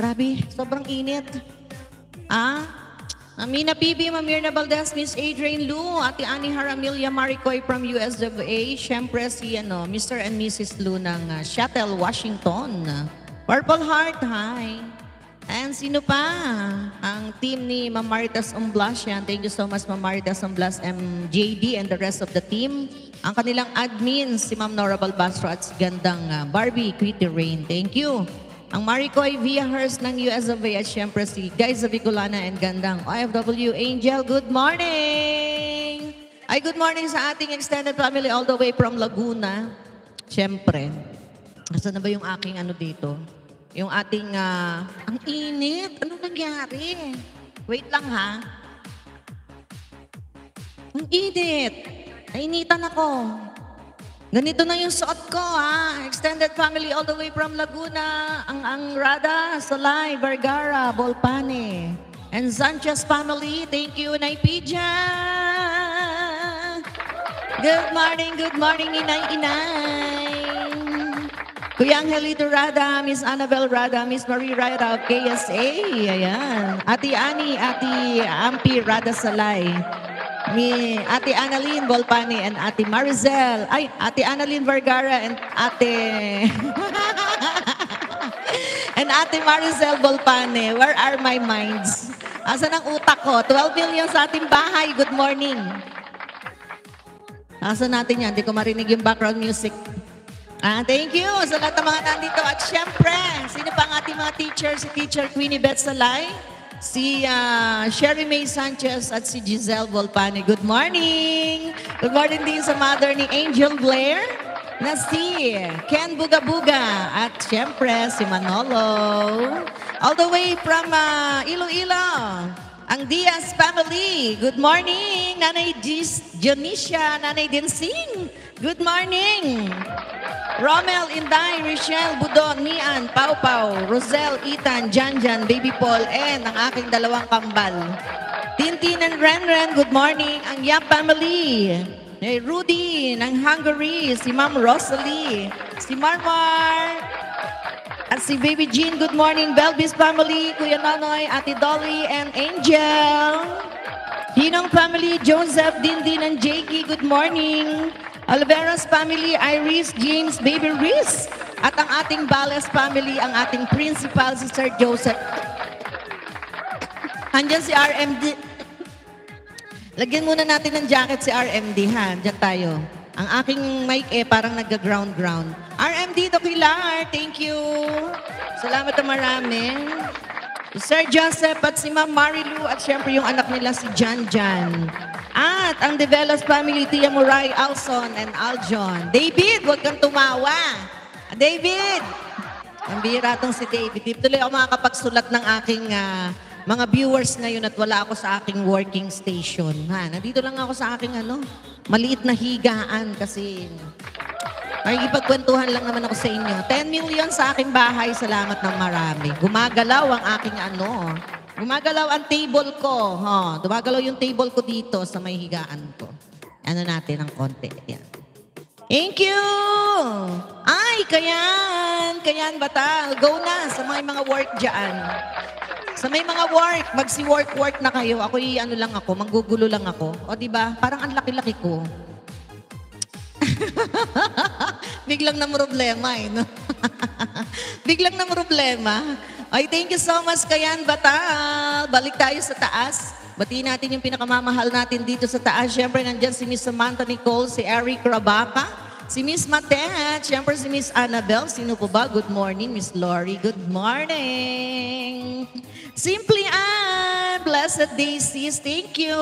Grabe, sobrang init. Amina PB, Mamirna Valdez, Miss Adrian Lu, Ate Annie Haramilia Maricoy from US of A. Siyempre si Mr. and Mrs. Lu ng Seattle, Washington. Purple Heart, hi. And sino pa? Ang team ni Ma'am Maritas Umblas. Yan. Thank you so much, Ma'am Maritas Umblas, MJD, and the rest of the team. Ang kanilang admin, si Ma'am Nora Balbastro at si gandang Barbie Quitty Rain. Thank you. Ang Maricoy Via Hearst ng US of A at syempre si Guys of Bicolana and gandang OFW Angel. Good morning! Ay, good morning sa ating extended family all the way from Laguna. Syempre. Nasaan na ba yung aking dito? Yung ating, ang init. Anong nangyari? Wait lang ha. Ang init. Nainitan ako. Ganito na yung suot ko ha. Extended family all the way from Laguna. Ang Rada, Salay, Vergara, Bolpane. And Sanchez family, thank you, Inay Pija. Good morning, Inay. Kuya Angelito Rada, Miss Annabel Rada, Miss Marie Rada of KSA. Ayan. Ate Ani, Ate Ampi Rada Salay. Ate Annalyn Volpani and Ate Marizel. Ay, Ate Annalyn Vergara and Ate... and Ate Marizel Volpani. Where are my minds? Asan ang utak ko? 12 million sa ating bahay. Good morning. Asan natin yan? Hindi ko marinig yung background music. Thank you sa lahat ng mga nandito. At syempre, sino pa ang ating mga teachers? Si Teacher Queenie Beth Salay, si Sherry May Sanchez at si Giselle Volpani. Good morning! Good morning din sa mother ni Angel Blair na si Ken Buga-Buga at syempre si Manolo. All the way from Iloilo, ang Diaz family. Good morning! Nanay Dionisia, Nanay Dinsing. Good morning! Romel, Inday, Richelle, Budon, Nian, Pau Pau, Rosel, Ethan, Janjan, Baby Paul, and ang aking dalawang kambal. Tintin and Renren, good morning. Ang Yap family. Rudy ng Hungary, si Ma'am Rosalie, si Marmar, at si Baby Jean, good morning. Belvis family, Kuya Nonoy, Ate Dolly, and Angel. Hinong family, Joseph, Dindin, and Jakey, good morning. Alveras family, Iris, James, Baby Riz. At ang ating Bales family, ang ating principal, si Sir Joseph. Andyan si RMD. Lagyan muna natin ng jacket si RMD, ha? Diyan tayo. Ang aking mic parang nag-ground. RMD Dokilar, thank you. Salamat na marami. Sir Joseph at si Ma'am Marilu at syempre yung anak nila si Jan. At ang Develos family, Tia Muray, Alson, and Aljon. David, huwag kang tumawa. David! Ang bihira tong si David. Di tuloy ako makakapagsulat ng aking mga viewers ngayon at wala ako sa aking working station. Nandito lang ako sa aking maliit na higaan kasi makikipagkwentuhan lang naman ako sa inyo. 10 million sa aking bahay, salamat ng marami. Gumagalaw ang aking Gumagalaw ang table ko. Dumagalaw yung table ko dito sa may higaan ko. Natin ng konti. Yan. Thank you! Ay, kayan batal. Go na sa mga work dyan. Sa may mga work, magsi-work na kayo. Ako lang ako, manggugulo lang ako. O diba, parang ang laki-laki ko. Biglang na problema no? Biglang na problema. Ay, thank you so much, Kayan Batal. Balik tayo sa taas. Batiin natin yung pinakamamahal natin dito sa taas. Siyempre, nandyan si Miss Samantha Nicole, si Eric Rabaca, si Miss Matet, siyempre si Miss Annabel. Sino po ba? Good morning, Miss Lori. Good morning. Simply Ann, blessed day sis. Thank you.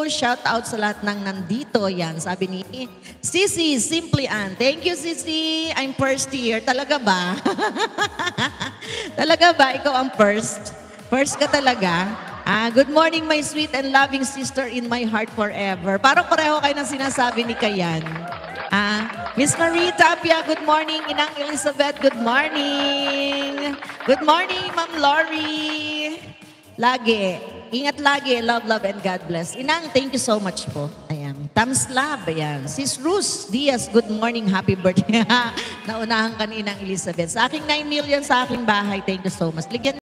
Shout out sa lahat ng nandito. Yan, sabi ni Sisi, Simply Ann. Thank you, Sisi. I'm first year. Talaga ba? Talaga ba? Ikaw ang first? First ka talaga? Good morning, my sweet and loving sister in my heart forever. Parang pareho kayo ng sinasabi ni Kayan. Miss Marie Tapia, good morning. Inang Elizabeth, good morning. Good morning, Ma'am Lori. Lagi. Ingat lagi. Love, and God bless. Inang, thank you so much po. Ayan. Thumbs love. Ayan. Sis Ruth Diaz, good morning. Happy birthday. Naunahan ka ni Inang Elizabeth. Sa aking 9 million sa aking bahay. Thank you so much. Ligyan